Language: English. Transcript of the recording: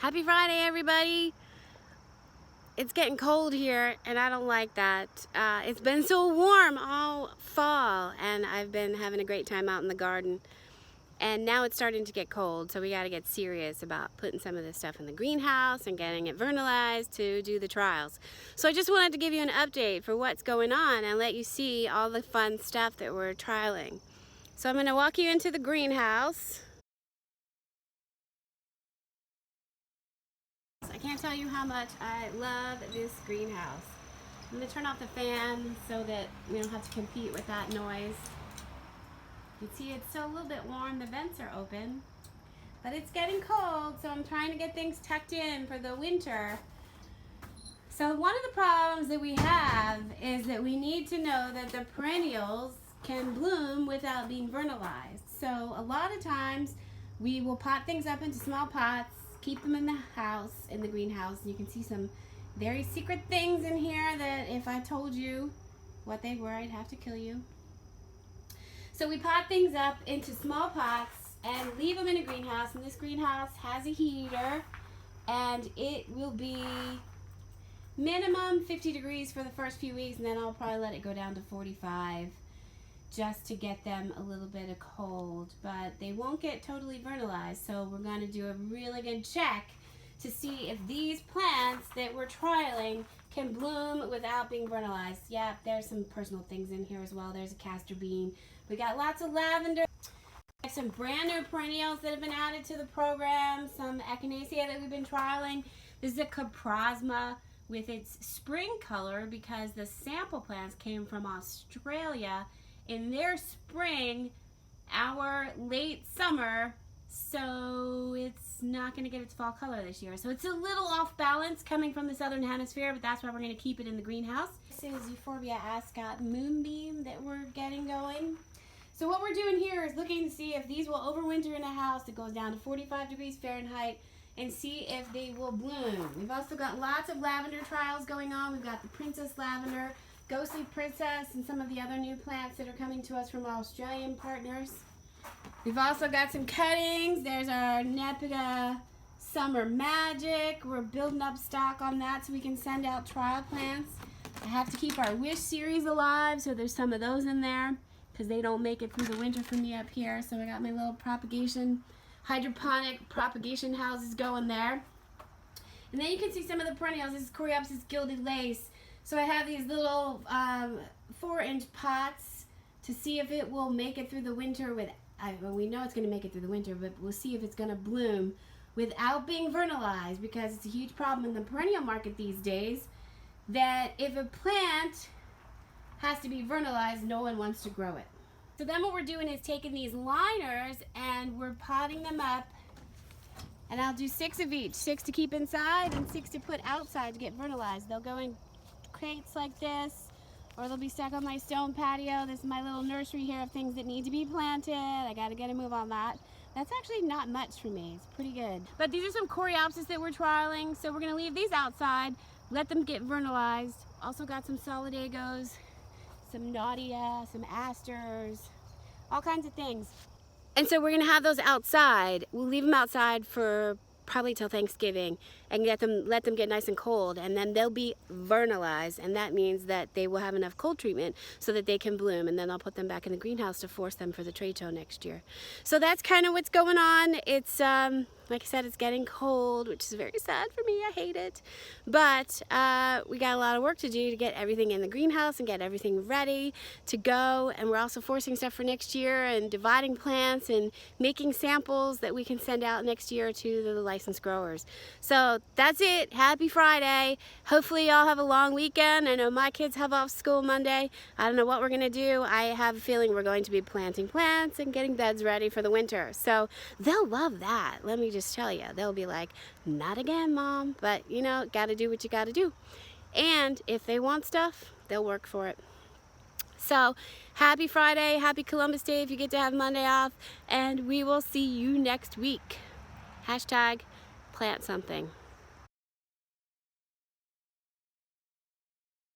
Happy Friday, everybody. It's getting cold here, and I don't like that. It's been so warm all fall, and I've been having a great time out in the garden. And now it's starting to get cold, so we got to get serious about putting some of this stuff in the greenhouse and getting it vernalized to do the trials. So I just wanted to give you an update for what's going on and let you see all the fun stuff that we're trialing. So I'm going to walk you into the greenhouse. I can't tell you how much I love this greenhouse. I'm going to turn off the fan so that we don't have to compete with that noise. You can see it's still a little bit warm. The vents are open, but it's getting cold, so I'm trying to get things tucked in for the winter. So one of the problems that we have is that we need to know that the perennials can bloom without being vernalized. So a lot of times we will pot things up into small pots, keep them in the house, in the greenhouse, and you can see some very secret things in here that if I told you what they were, I'd have to kill you. So we pot things up into small pots and leave them in a greenhouse, and this greenhouse has a heater, and it will be minimum 50 degrees for the first few weeks, and then I'll probably let it go down to 45 just to get them a little bit of cold, but they won't get totally vernalized. So we're going to do a really good check to see if these plants that we're trialing can bloom without being vernalized. Yeah, there's some personal things in here as well. There's a castor bean. We got lots of lavender. Some brand new perennials that have been added to the program. Some echinacea that we've been trialing. This is a coprosma with its spring color because the sample plants came from Australia in their spring, our late summer, so it's not going to get its fall color this year. So it's a little off balance coming from the southern hemisphere, but that's why we're going to keep it in the greenhouse. This is Euphorbia ascot moonbeam that we're getting going. So what we're doing here is looking to see if these will overwinter in a house that goes down to 45 degrees Fahrenheit and see if they will bloom. We've also got lots of lavender trials going on. We've got the princess lavender, ghostly princess, and some of the other new plants that are coming to us from our Australian partners. We've also got some cuttings. There's our Nepeta Summer Magic. We're building up stock on that so we can send out trial plants. I have to keep our Wish series alive, so there's some of those in there because they don't make it through the winter for me up here. So I got my little hydroponic propagation houses going there. And then you can see some of the perennials. This is Coreopsis gilded lace. So I have these little 4-inch pots to see if it will make it through the winter with, well, we know it's going to make it through the winter, but we'll see if it's going to bloom without being vernalized, because it's a huge problem in the perennial market these days that if a plant has to be vernalized, no one wants to grow it. So then what we're doing is taking these liners and we're potting them up, and I'll do 6 of each, 6 to keep inside and 6 to put outside to get vernalized. They'll go in crates like this, or they'll be stuck on my stone patio. This is my little nursery here of things that need to be planted. I got to get a move on that. That's actually not much for me. It's pretty good. But these are some Coreopsis that we're trialing, so we're going to leave these outside, let them get vernalized. Also got some Solidagos, some Nautia, some Asters, all kinds of things. And so we're going to have those outside. We'll leave them outside for probably till Thanksgiving and let them get nice and cold, and then they'll be vernalized, and that means that they will have enough cold treatment so that they can bloom, and then I'll put them back in the greenhouse to force them for the trade show next year. So that's kind of what's going on. It's like I said, it's getting cold, which is very sad for me. I hate it, but we got a lot of work to do to get everything in the greenhouse and get everything ready to go. And we're also forcing stuff for next year and dividing plants and making samples that we can send out next year to the licensed growers. So that's it. Happy Friday. Hopefully y'all have a long weekend. I know my kids have off school Monday. I don't know what we're gonna do. I have a feeling we're going to be planting plants and getting beds ready for the winter. So they'll love that. Let me just tell you, they'll be like, not again, Mom. But you know, gotta do what you gotta do. And if they want stuff, they'll work for it. So happy Friday, happy Columbus Day if you get to have Monday off, and we will see you next week. #plant something.